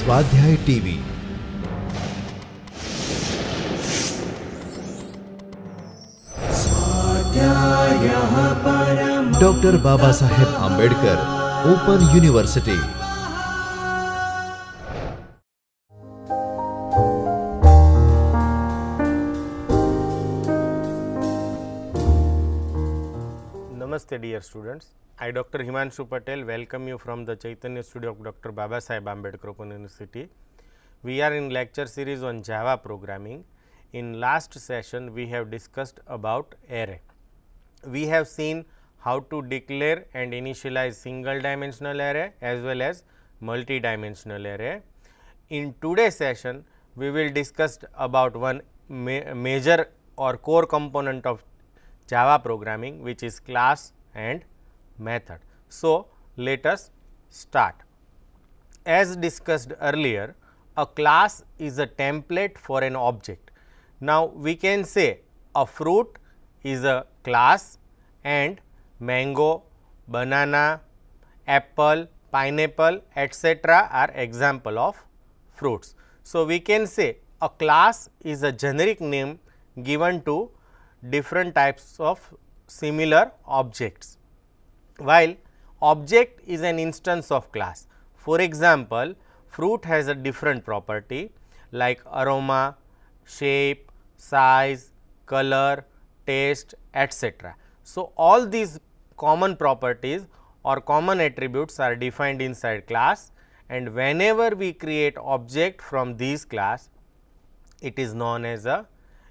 स्वाध्याय TV doctor Baba Saheb Ambedkar open university. Namaste dear students, I Dr. Himanshu Patel welcome you from the Chaitanya studio of Dr. Baba Saheb Ambedkar Open University. We are in lecture series on Java programming. In last session we have discussed about array. We have seen how to declare and initialize single dimensional array as well as multi-dimensional array. In today's session we will discuss about one major or core component of Java programming, which is class and method. So, let us start. As discussed earlier, a class is a template for an object. Now, we can say a fruit is a class and mango, banana, apple, pineapple, etc. are example of fruits. So, we can say a class is a generic name given to different types of similar objects, while object is an instance of class. For example, fruit has a different property like aroma, shape, size, color, taste, etc. So, all these common properties or common attributes are defined inside class, and whenever we create object from these class, it is known as a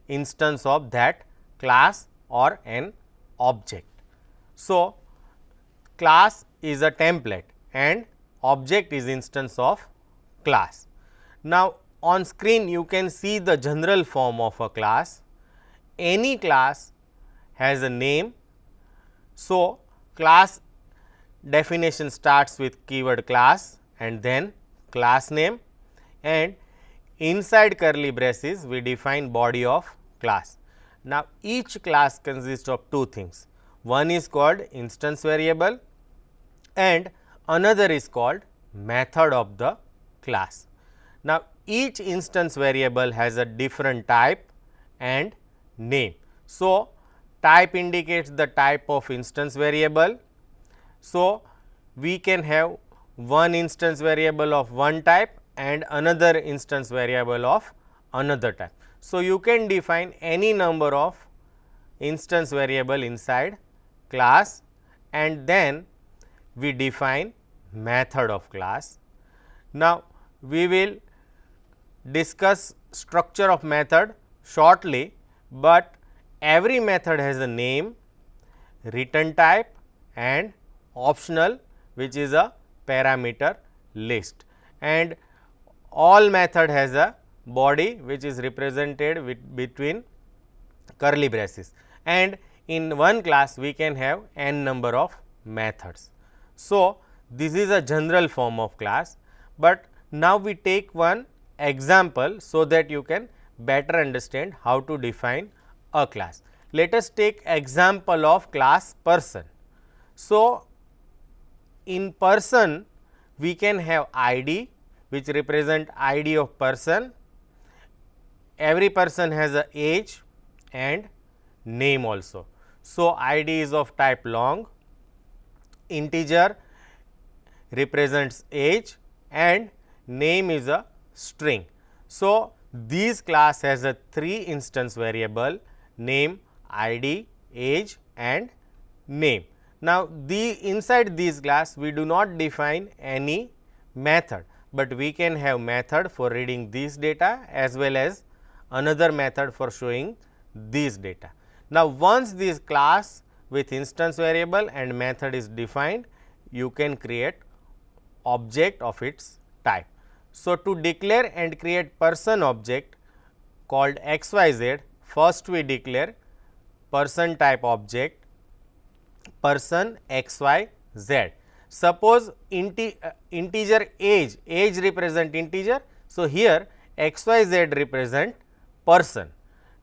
instance of that class or an object. So, class is a template and object is instance of class. Now, on screen you can see the general form of a class. Any class has a name. So, class definition starts with keyword class and then class name, and inside curly braces we define body of class. Now, each class consists of two things. One is called instance variable and another is called method of the class. Now, each instance variable has a different type and name. So, type indicates the type of instance variable. So, we can have one instance variable of one type and another instance variable of another type. So, you can define any number of instance variable inside class, and then we define method of class. Now, we will discuss structure of method shortly, but every method has a name, return type and optional, which is a parameter list, and all method has a body which is represented with between curly braces, and in one class we can have n number of methods. So, this is a general form of class, but now we take one example so that you can better understand how to define a class. Let us take example of class person. So, in person we can have ID which represent ID of person. Every person has a age and name also. So, ID is of type long, integer represents age and name is a string. So, this class has a three instance variable name, ID, age and name. Now, inside this class we do not define any method, but we can have method for reading this data as well as another method for showing these data. Now, once this class with instance variable and method is defined, you can create object of its type. So, to declare and create person object called XYZ, first we declare person type object person XYZ. Suppose integer age represent integer. So, here XYZ represent person.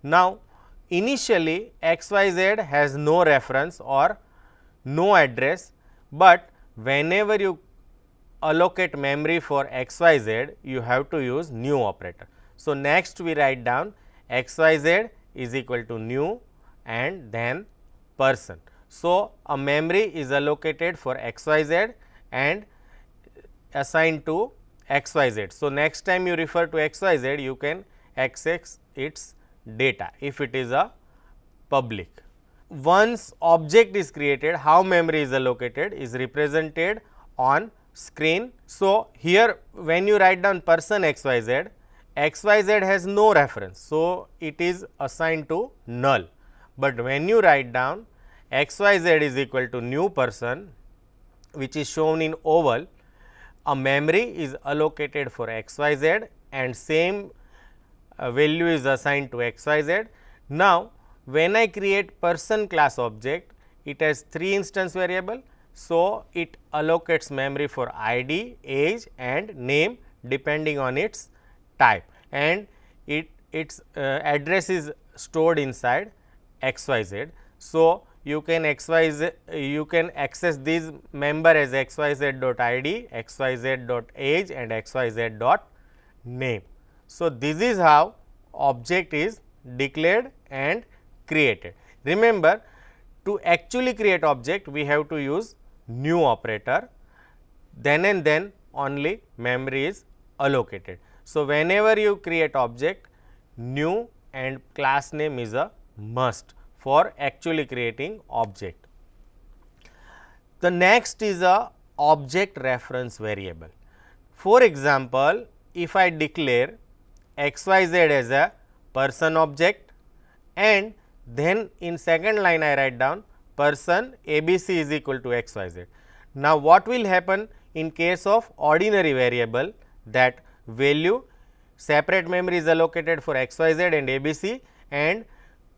Now, initially XYZ has no reference or no address, but whenever you allocate memory for xyz, you have to use new operator. So, next we write down xyz is equal to new and then person. So, a memory is allocated for xyz and assigned to xyz. So, next time you refer to xyz, you can access its data if it is a public. Once object is created, how memory is allocated is represented on screen. So, here when you write down person xyz, xyz has no reference. So, it is assigned to null, but when you write down xyz is equal to new person, which is shown in oval, a memory is allocated for xyz and same value is assigned to xyz. Now, when I create person class object, it has 3 instance variable. So, it allocates memory for id, age and name depending on its type, and its address is stored inside xyz. So, you can access these member as xyz.id, xyz.age and xyz.name. So, this is how object is declared and created. Remember, to actually create object, we have to use new operator, then and then only memory is allocated. So, whenever you create object, new and class name is a must for actually creating object. The next is a object reference variable. For example, if I declare xyz as a person object and then in second line I write down person abc is equal to xyz. Now, what will happen in case of ordinary variable, that value separate memory is allocated for xyz and abc and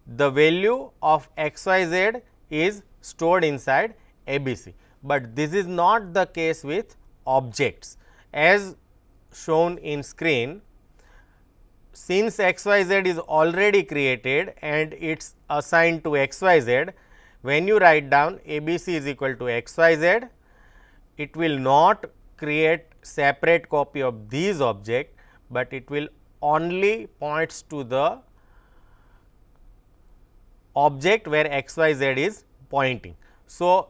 the value of xyz is stored inside abc, but this is not the case with objects. As shown in screen, since xyz is already created and it is assigned to xyz, when you write down abc is equal to xyz, it will not create separate copy of these object, but it will only points to the object where xyz is pointing. So,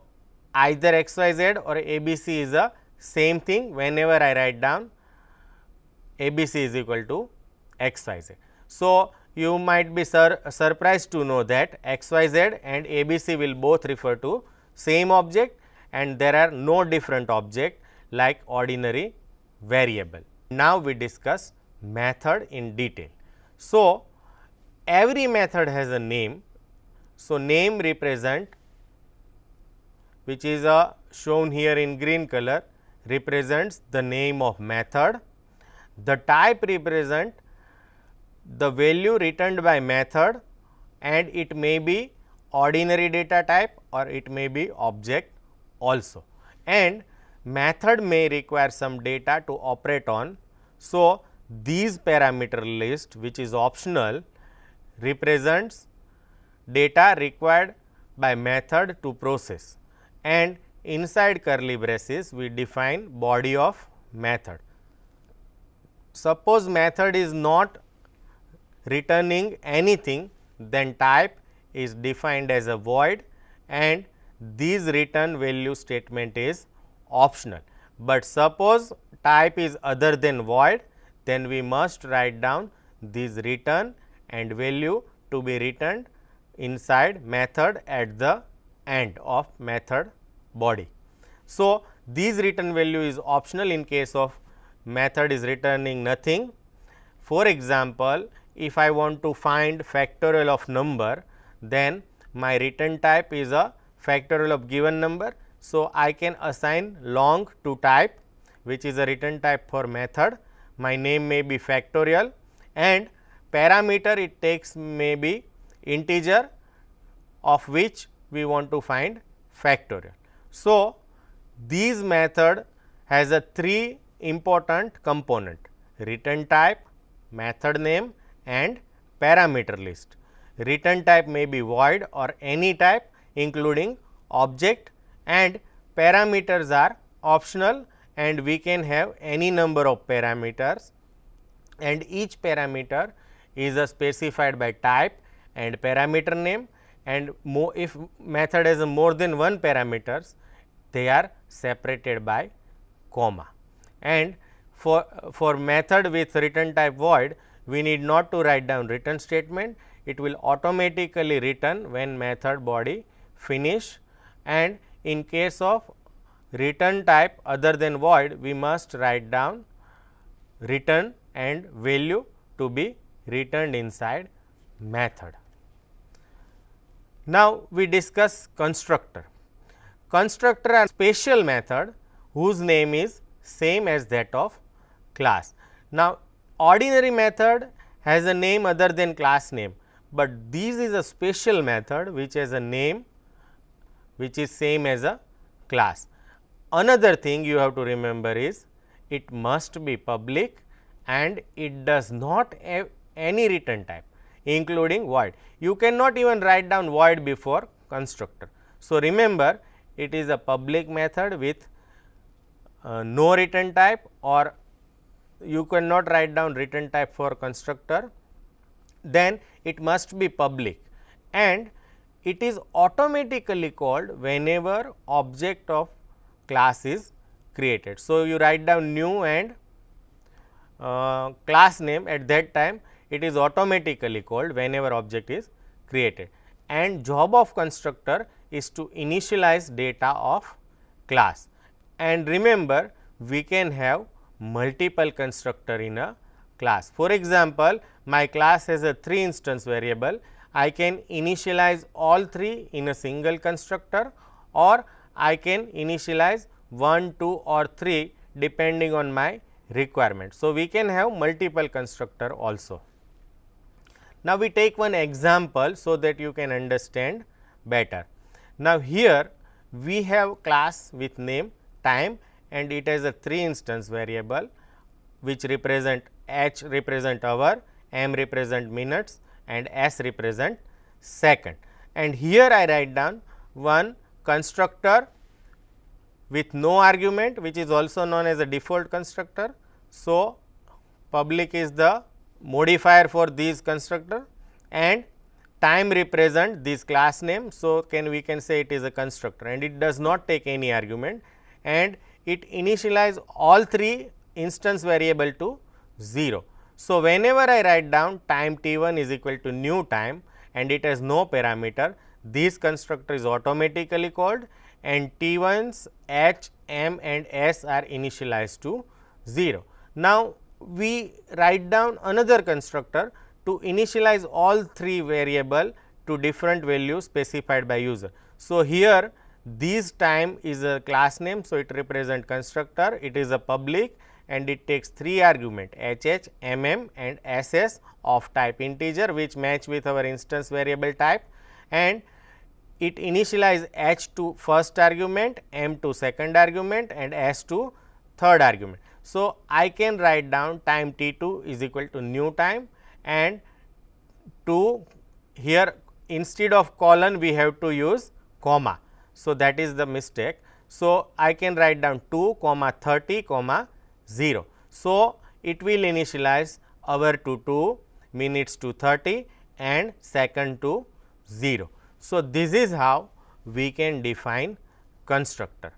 either xyz or abc is the same thing whenever I write down abc is equal to xyz. So, you might be surprised to know that xyz and abc will both refer to same object and there are no different object like ordinary variable. Now, we discuss method in detail. So, every method has a name. So, name represent, which is shown here in green color, represents the name of method. The type represent the value returned by method and it may be ordinary data type or it may be object also, and method may require some data to operate on. So, these parameter list, which is optional, represents data required by method to process, and inside curly braces we define body of method. Suppose method is not returning anything, then type is defined as a void and this return value statement is optional. But suppose type is other than void, then we must write down this return and value to be returned inside method at the end of method body. So, this return value is optional in case of method is returning nothing. For example, if I want to find factorial of number, then my return type is a factorial of given number. So, I can assign long to type, which is a return type for method. My name may be factorial and parameter it takes may be integer of which we want to find factorial. So, these method has a 3 important component: return type, method name and parameter list. Return type may be void or any type including object, and parameters are optional and we can have any number of parameters, and each parameter is specified by type and parameter name, and if method has more than one parameters, they are separated by comma. And for method with return type void, we need not to write down return statement, it will automatically return when method body finish, and in case of return type other than void, we must write down return and value to be returned inside method. Now, we discuss constructor. Constructor are special method whose name is same as that of class. Now, ordinary method has a name other than class name, but this is a special method which has a name which is same as a class. Another thing you have to remember is it must be public and it does not have any return type including void. You cannot even write down void before constructor. So, remember it is a public method with no return type, or you cannot write down return type for constructor, then it must be public, and it is automatically called whenever object of class is created. So, you write down new and class name, at that time it is automatically called whenever object is created, and job of constructor is to initialize data of class. And remember, we can have multiple constructor in a class. For example, my class has a 3 instance variable, I can initialize all 3 in a single constructor, or I can initialize 1, 2 or 3 depending on my requirement. So, we can have multiple constructor also. Now, we take one example so that you can understand better. Now, here we have class with name time, and it has a 3 instance variable which represent h represent hour, m represent minutes and s represent second. And here I write down one constructor with no argument, which is also known as a default constructor. So, public is the modifier for this constructor, and time represent this class name. So, we can say it is a constructor, and it does not take any argument, and it initialize all 3 instance variable to 0. So, whenever I write down time t1 is equal to new time and it has no parameter, this constructor is automatically called, and t1's h, m and s are initialized to 0. Now, we write down another constructor to initialize all 3 variable to different values specified by user. So, here this time is a class name. So, it represent constructor, it is a public and it takes 3 argument h, mm and ss of type integer, which match with our instance variable type, and it initialize h to first argument, m to second argument and s to third argument. So, I can write down time t2 is equal to new time, and to here instead of colon we have to use comma. So, that is the mistake. So, I can write down 2 comma 30 comma 0. So, it will initialize hour to 2, minutes to 30 and second to 0. So, this is how we can define constructor.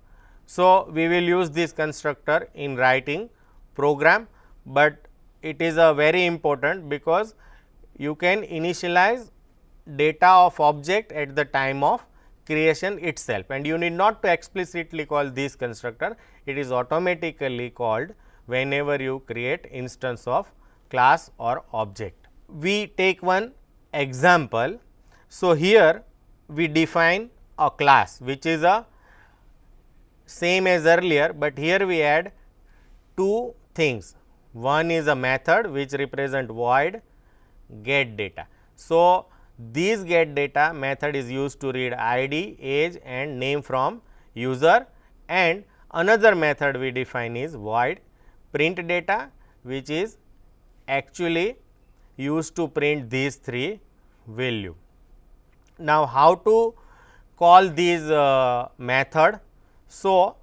So, we will use this constructor in writing program, but it is a very important because you can initialize data of object at the time of creation itself, and you need not to explicitly call this constructor, it is automatically called whenever you create instance of class or object. We take one example. So, here we define a class which is a same as earlier, but here we add 2 things. One is a method which represent void get data. So, this get data method is used to read ID, age and name from user, and another method we define is void print data, which is actually used to print these 3 value. Now, how to call these method? So,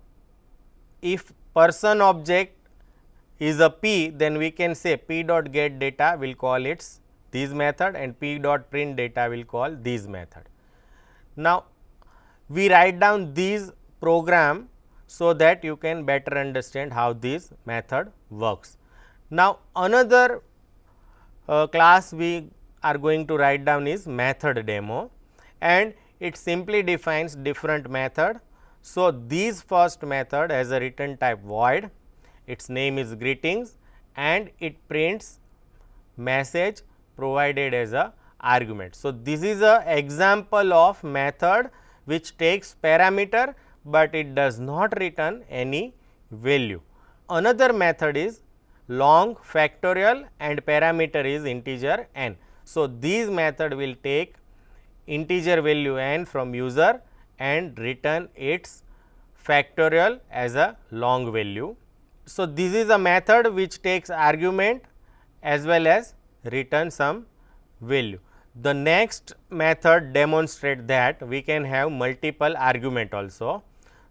if person object is a p, then we can say p dot get data will call its this method and p dot print data will call this method. Now, we write down these program so that you can better understand how this method works. Now, another class we are going to write down is method demo, and it simply defines different method. So, this first method has a return type void, its name is greetings and it prints message provided as a argument. So, this is a example of method which takes parameter, but it does not return any value. Another method is long factorial and parameter is integer n. So, this method will take integer value n from user and return its factorial as a long value. So, this is a method which takes argument as well as return some value. The next method demonstrate that we can have multiple argument also.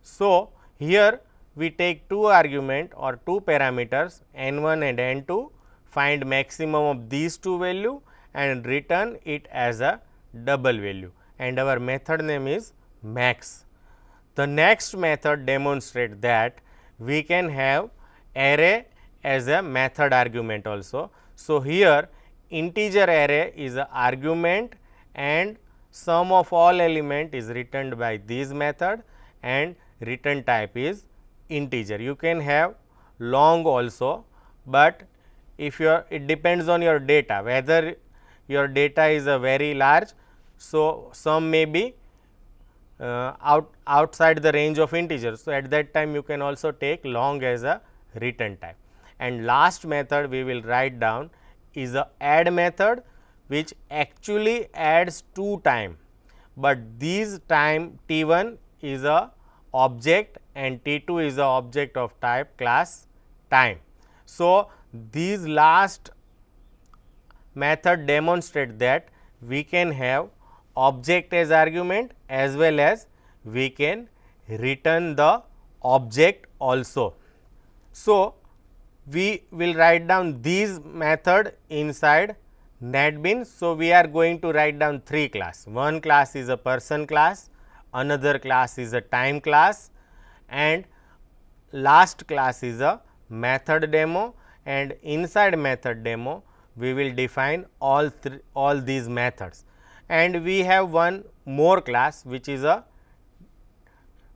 So, here we take two argument or two parameters n1 and n2, find maximum of these two value and return it as a double value, and our method name is max. The next method demonstrate that we can have array as a method argument also. So, here integer array is a argument and sum of all element is returned by this method and return type is integer. You can have long also, but if you are, it depends on your data whether your data is a very large. So, some may be outside the range of integers. So, at that time you can also take long as a return type. And last method we will write down is a add method which actually adds two time, but this time T1 is a object and T2 is a object of type class time. So, these last method demonstrate that we can have object as argument as well as we can return the object also. So, we will write down these method inside NetBeans. So, we are going to write down three class. One class is a person class, another class is a time class and last class is a method demo, and inside method demo we will define all these methods. And we have one more class which is a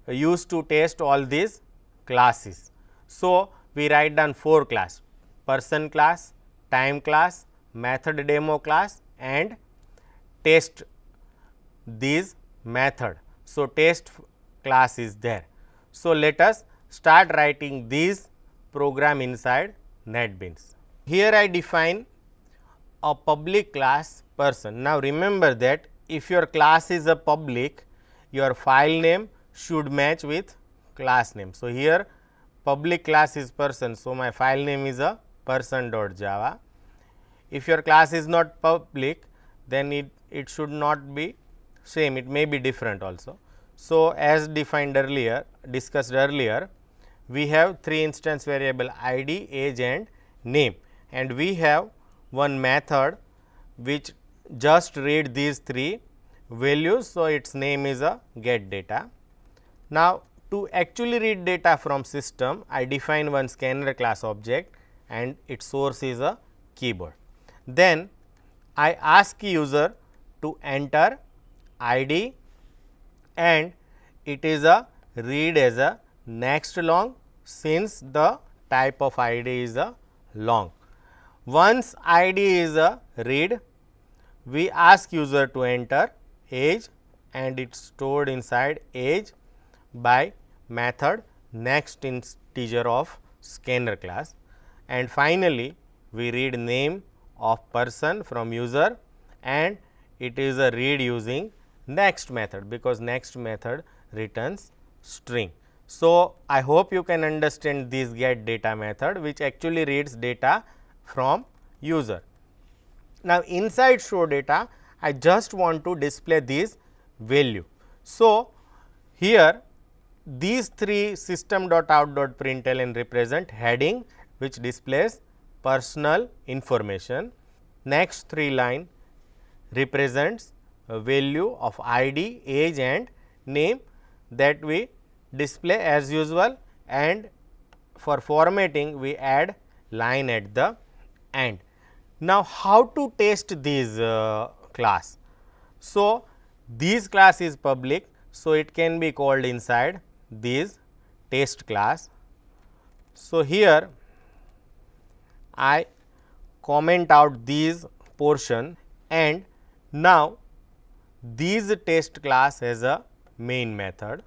used to test all these classes. So, we write down four class: person class, time class, method demo class and test these method. So, test class is there. So, let us start writing these program inside NetBeans. Here I define a public class person. Now, remember that if your class is a public, your file name should match with class name. So, here public class is person. So, my file name is a person.java. If your class is not public, then it should not be same, it may be different also. So, as defined earlier, discussed earlier, we have three instance variable id, age and name, and we have one method which just read these three values. So, its name is a get data. Now, to actually read data from system, I define one scanner class object and its source is a keyboard. Then I ask user to enter id and it is a read as a next long, since the type of id is a long. Once id is a read, we ask user to enter age and it is stored inside age by method next integer of scanner class, and finally, we read name of person from user and it is a read using next method, because next method returns string. So, I hope you can understand this get data method which actually reads data from user. Now, inside show data, I just want to display this value. So, here these three system.out.println represent heading which displays personal information. Next three line represents a value of ID, age and name that we display as usual, and for formatting we add line at the end. Now, how to test these class? So, this class is public, so it can be called inside this test class. So, here I comment out these portion, and now this test class has a main method.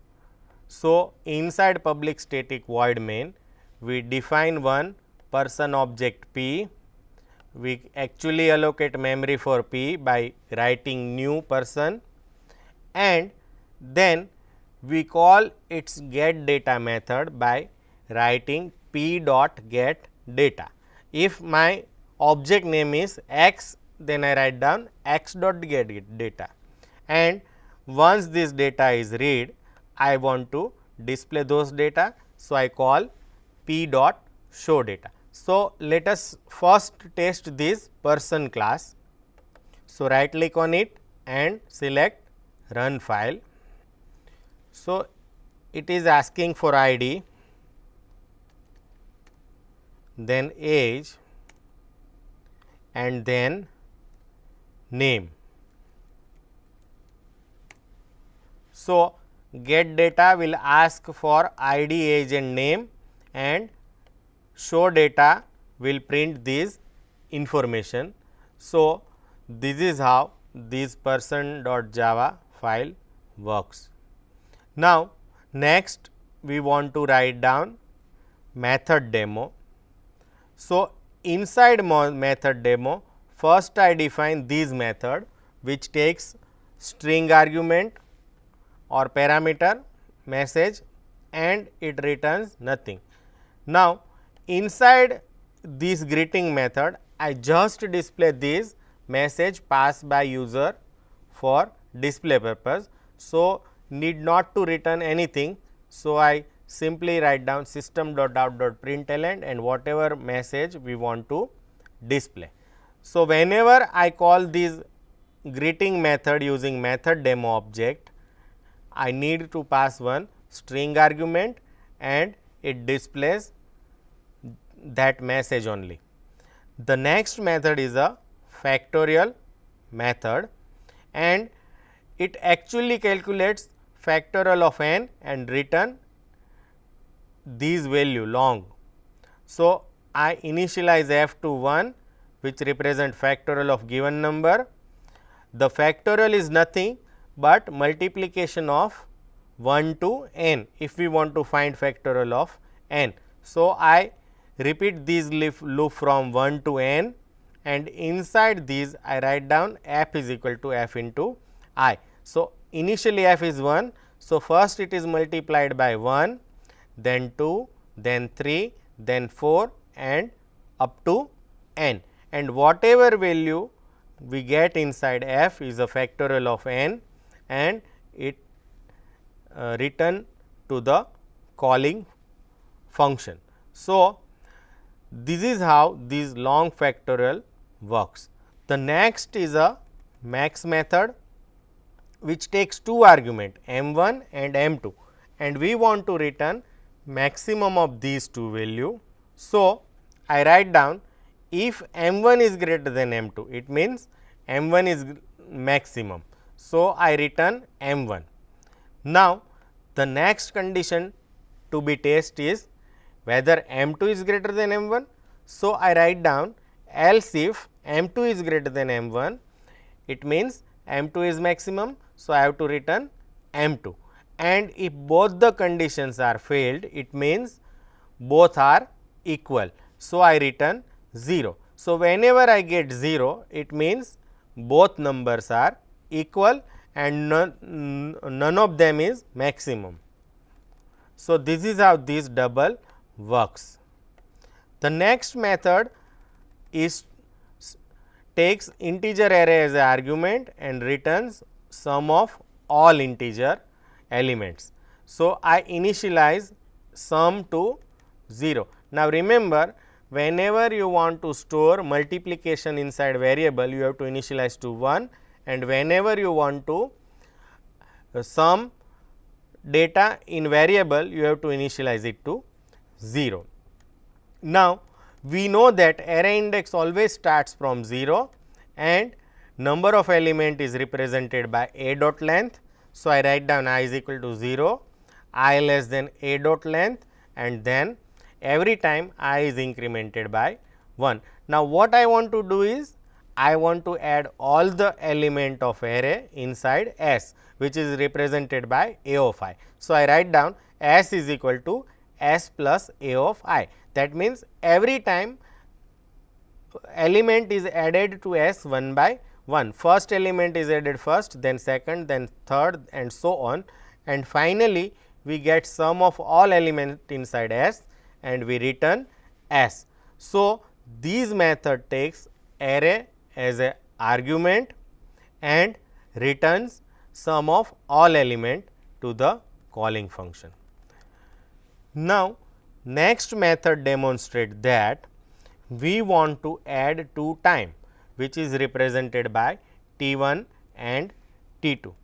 So, inside public static void main we define one person object P. We actually allocate memory for P by writing new person, and then we call its get data method by writing P dot get data. If my object name is X, then I write down X dot get data, and once this data is read, I want to display those data. So, I call P dot show data. So, let us first test this person class. So, right click on it and select run file. So, it is asking for ID, then age and then name. So, get data will ask for ID, age and name, and show data will print this information. So, this is how this person.java file works. Now, next we want to write down method demo. So, inside method demo, first I define this method which takes string argument or parameter message and it returns nothing. Now, inside this greeting method, I just display this message passed by user for display purpose. So, need not to return anything. So, I simply write down system.out.println and whatever message we want to display. So, whenever I call this greeting method using method demo object, I need to pass one string argument and it displays that message only. The next method is a factorial method, and it actually calculates factorial of n and return these value long. So, I initialize f to 1 which represent factorial of given number. The factorial is nothing but multiplication of 1 to n if we want to find factorial of n. So, I repeat this loop from 1 to n, and inside these I write down f is equal to f into I. So, initially f is 1. So, first it is multiplied by 1, then 2, then 3, then 4 and up to n, and whatever value we get inside f is a factorial of n and it return to the calling function. So, this is how this long factorial works. The next is a max method which takes two argument m1 and m2, and we want to return maximum of these two value. So, I write down if m1 is greater than m2, it means m1 is maximum. So, I return m1. Now, the next condition to be tested is whether m2 is greater than m1. So, I write down else if m2 is greater than m1, it means m2 is maximum. So, I have to return m2, and if both the conditions are failed, it means both are equal. So, I return 0. So, whenever I get 0, it means both numbers are equal and none of them is maximum. So, this is how this double works. The next method is takes integer array as an argument and returns sum of all integer elements. So, I initialize sum to 0. Now, remember, whenever you want to store multiplication inside variable, you have to initialize to 1, and whenever you want to sum data in variable, you have to initialize it to 0. Now, we know that array index always starts from 0 and number of element is represented by a dot length. So, I write down I is equal to 0, I less than a dot length, and then every time I is incremented by 1. Now, what I want to do is I want to add all the element of array inside S, which is represented by a of I. So, I write down S is equal to S plus a of I. That means, every time element is added to S 1 by 1. First element is added first, then second, then third, and so on, and finally, we get sum of all element inside S and we return S. So, this method takes array as a argument and returns sum of all element to the calling function. Now, next method demonstrate that we want to add two time, which is represented by T1 and T2.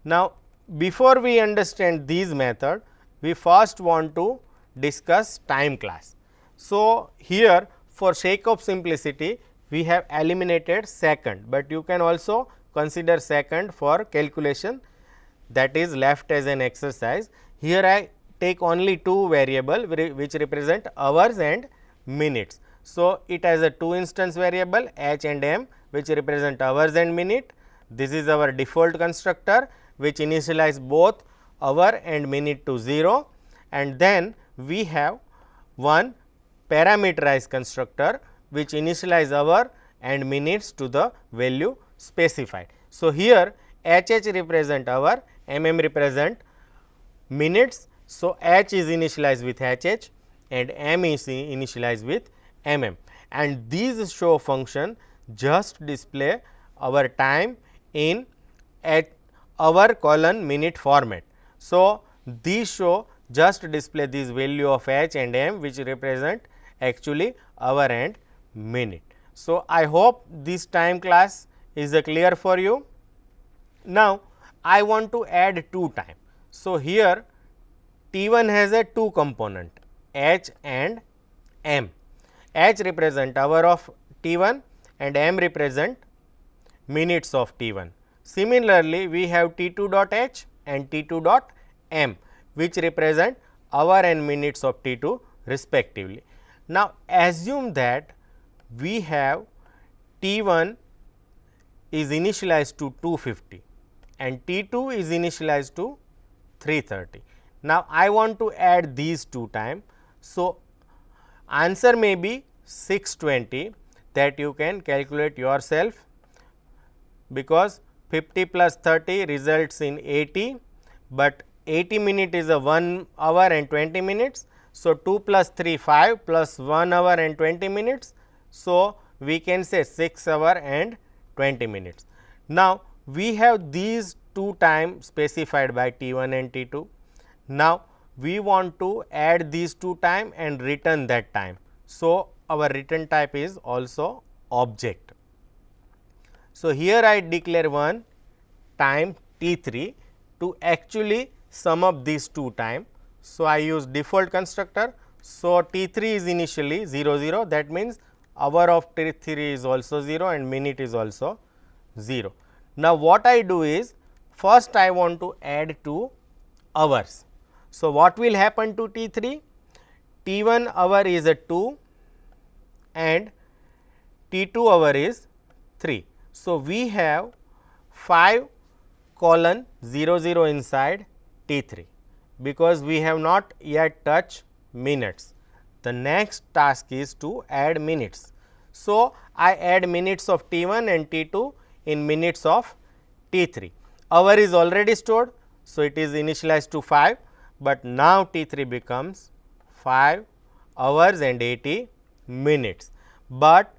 Now, before we understand these method, we first want to discuss time class. So, here for sake of simplicity, we have eliminated second, but you can also consider second for calculation, that is left as an exercise. Here I take only two variable which represent hours and minutes. So, it has a two instance variable h and m, which represent hours and minute. This is our default constructor, which initialize both hour and minute to 0, and then we have one parameterized constructor, which initialize hour and minutes to the value specified. So, here h represent hour, represent minutes. So, h is initialized with h and m is initialized with and these show function just display our time in hour colon minute format. So, these show just display this value of h and m, which represent actually hour and minute. So, I hope this time class is clear for you. Now, I want to add two time. So, here T1 has a two component h and m. H represent hour of T1 and m represent minutes of T1. Similarly, we have T2 dot h and T2 dot m, which represent hour and minutes of T2 respectively. Now, assume that we have T1 is initialized to 250 and T2 is initialized to 330. Now, I want to add these two time. So, answer may be 620, that you can calculate yourself, because 50 plus 30 results in 80, but 80 minute is a 1 hour and 20 minutes. So, 2 plus 3 5 plus 1 hour and 20 minutes. So, we can say 6 hour and 20 minutes. Now, we have these two time specified by T1 and T2. Now, we want to add these two time and return that time. So, our return type is also object. So, here I declare one time T3 to actually sum up these two time. So, I use default constructor. So, T3 is initially 0 0, that means hour of T3 is also 0 and minute is also 0. Now, what I do is first I want to add two hours. So, what will happen to T3? T1 hour is a 2 and T2 hour is 3. So, we have 5 colon 0 0 inside T3, because we have not yet touched minutes. The next task is to add minutes. So, I add minutes of T1 and T2 in minutes of T3. Hour is already stored. So, it is initialized to 5, but now T3 becomes 5 hours and 80 minutes, but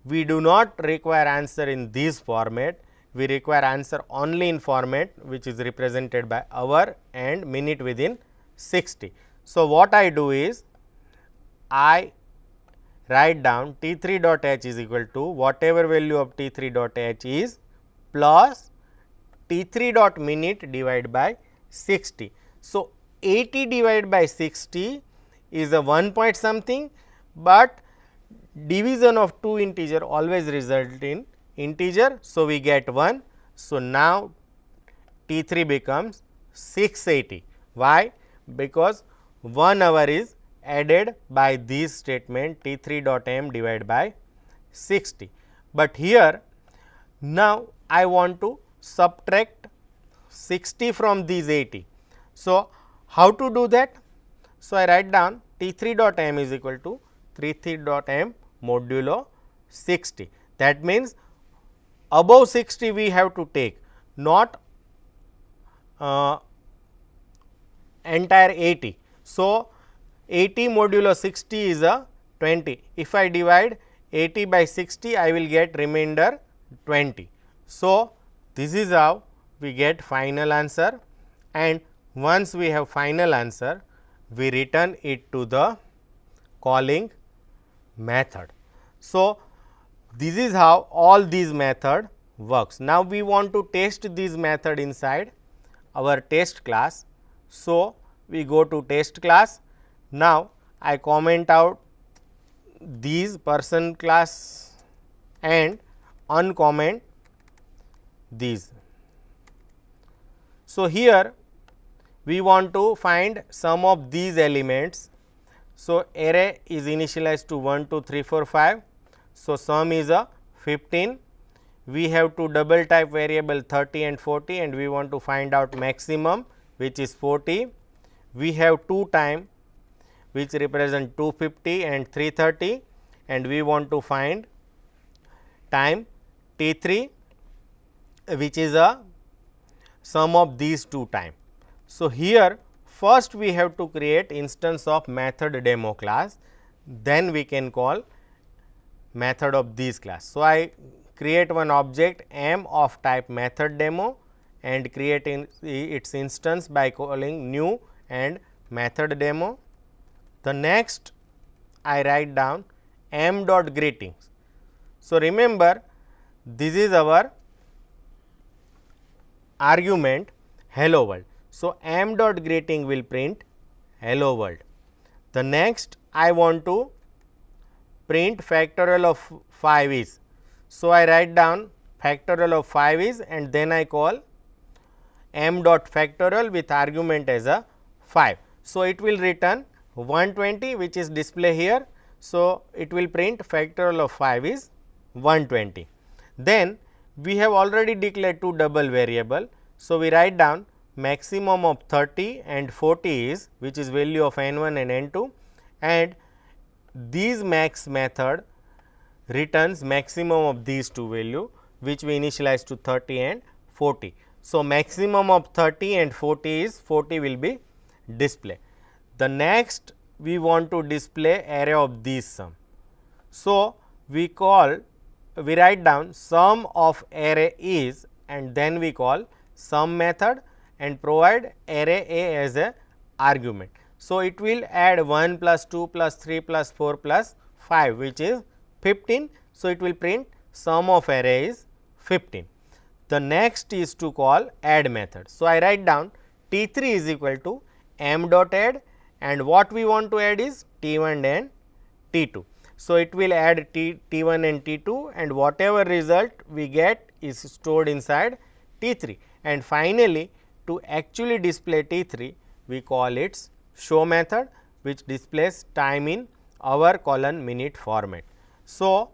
we do not require answer in this format. we require answer only in format which is represented by hour and minute within 60. So, what I do is I write down T3 dot H is equal to whatever value of T3 dot H is plus T3 dot minute divided by 60. So, 80 divided by 60 is a 1 point something, but division of two integer always result in integer. So, we get 1. So, now T3 becomes 680. Why? Because 1 hour is added by this statement T3 dot m divided by 60. But here now I want to subtract 60 from these 80. So, how to do that? So, I write down T3 dot m is equal to T3 dot m modulo 60. That means, above 60 we have to take, not entire 80. So, 80 modulo 60 is a 20. If I divide 80 by 60, I will get remainder 20. So, this is how we get final answer, and once we have final answer, we return it to the calling method. So, this is how all these method works. Now, we want to test this method inside our test class. So, we go to test class. Now, I comment out these person class and uncomment these. So, here we want to find sum of these elements. So, array is initialized to 1, 2, 3, 4, 5. So, sum is a 15. We have two double type variable 30 and 40, and we want to find out maximum, which is 40. We have two time which represent 250 and 330, and we want to find time T3, which is a sum of these two time. So, here first we have to create instance of method demo class, then we can call method of this class. So, I create one object m of type method demo and create its instance by calling new and method demo. The next I write down m dot greetings. So, remember this is our argument hello world. So, m dot greeting will print hello world. The next I want to print factorial of 5 is. So, I write down factorial of 5 is, and then I call m dot factorial with argument as a 5. So, it will return 120, which is display here. So, it will print factorial of 5 is 120. Then we have already declared two double variable. So, we write down maximum of 30 and 40 is, which is value of n1 and n2, and these max method returns maximum of these two value, which we initialize to 30 and 40. So, maximum of 30 and 40 is 40 will be display. The next we want to display array of these sum. So, we write down sum of array is, and then we call sum method and provide array A as a argument. So, it will add 1 plus 2 plus 3 plus 4 plus 5, which is 15. So, it will print sum of array is 15. The next is to call add method. So, I write down T3 is equal to m dot add, and what we want to add is T1 and T2. So, it will add T1 and T2, and whatever result we get is stored inside T3, and finally, to actually display T3 we call its show method, which displays time in hour colon minute format. So,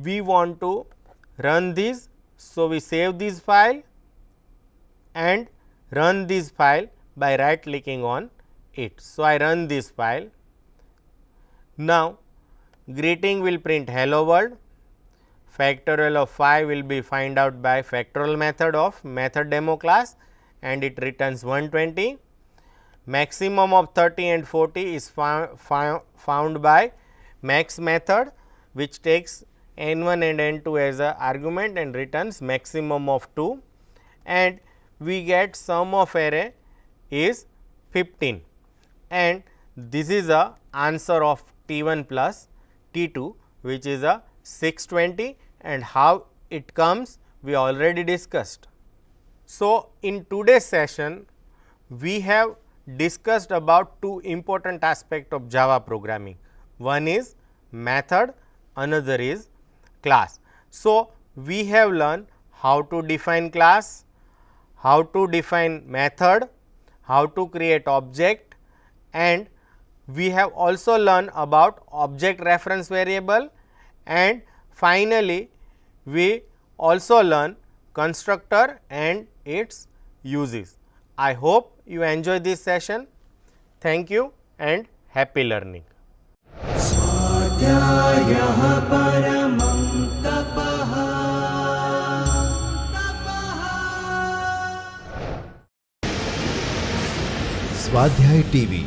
we want to run this. So, we save this file and run this file by right clicking on it. So, I run this file. Now, greeting will print hello world, factorial of 5 will be find out by factorial method of method demo class, and it returns 120. Maximum of 30 and 40 is found by max method, which takes n1 and n2 as a argument and returns maximum of 2, and we get sum of array is 15, and this is a answer of T1 plus T2, which is a 620, and how it comes we already discussed. So, in today's session we have discussed about two important aspects of Java programming. One is method, another is class. So, we have learned how to define class, how to define method, how to create object, and we have also learned about object reference variable, and finally, we also learn constructor and its uses. I hope you enjoy this session. Thank you and happy learning. स्वाध्याय TV